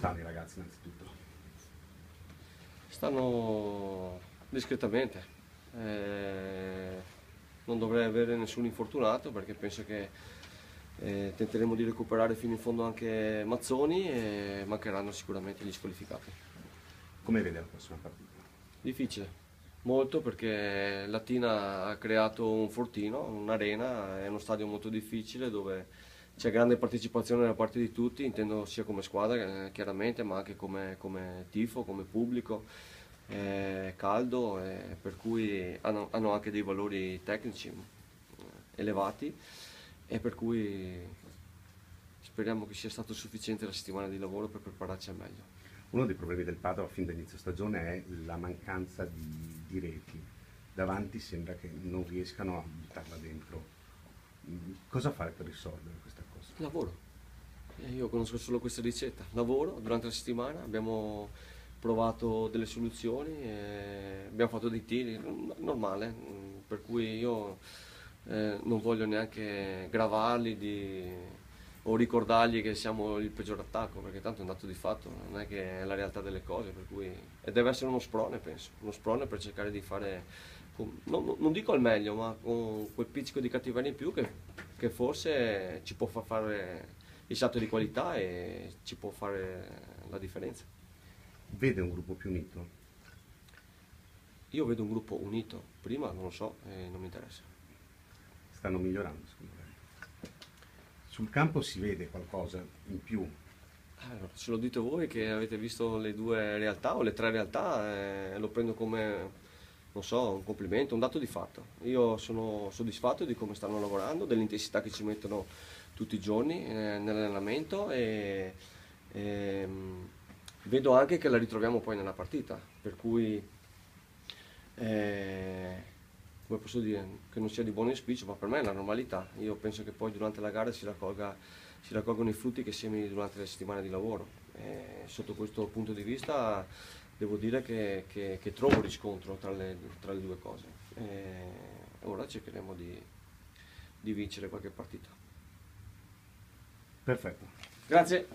Stanno i ragazzi innanzitutto? Stanno discretamente. Non dovrei avere nessun infortunato perché penso che tenteremo di recuperare fino in fondo anche Mazzoni e mancheranno sicuramente gli squalificati. Come vede la prossima partita? Difficile, molto, perché Latina ha creato un fortino, un'arena, è uno stadio molto difficile dove c'è grande partecipazione da parte di tutti, intendo sia come squadra chiaramente, ma anche come tifo, come pubblico. È caldo, per cui hanno anche dei valori tecnici elevati, e per cui speriamo che sia stato sufficiente la settimana di lavoro per prepararci al meglio. Uno dei problemi del Padova fin dall'inizio stagione è la mancanza di reti. Davanti sembra che non riescano a buttarla dentro. Cosa fare per risolvere questa cosa? Lavoro. Io conosco solo questa ricetta. Lavoro durante la settimana, abbiamo provato delle soluzioni, abbiamo fatto dei tiri, normale, per cui io non voglio neanche gravarli o ricordargli che siamo il peggior attacco, perché tanto è un dato di fatto, non è che è la realtà delle cose, per cui e deve essere uno sprone, penso, uno sprone per cercare di fare, non dico al meglio, ma con quel pizzico di cattiveria in più che forse ci può far fare il salto di qualità e ci può fare la differenza. Vede un gruppo più unito? Io vedo un gruppo unito, prima non lo so e non mi interessa. Stanno migliorando secondo lei? Sul campo si vede qualcosa in più? Allora, se lo dite voi che avete visto le due realtà o le tre realtà, lo prendo come, non so, un complimento, un dato di fatto. Io sono soddisfatto di come stanno lavorando, dell'intensità che ci mettono tutti i giorni nell'allenamento, e vedo anche che la ritroviamo poi nella partita, per cui come posso dire, che non sia di buon auspicio, ma per me è la normalità. Io penso che poi durante la gara si raccolgano i frutti che semi durante le settimane di lavoro. Sotto questo punto di vista devo dire che trovo riscontro tra le due cose. Ora cercheremo di vincere qualche partita. Perfetto. Grazie.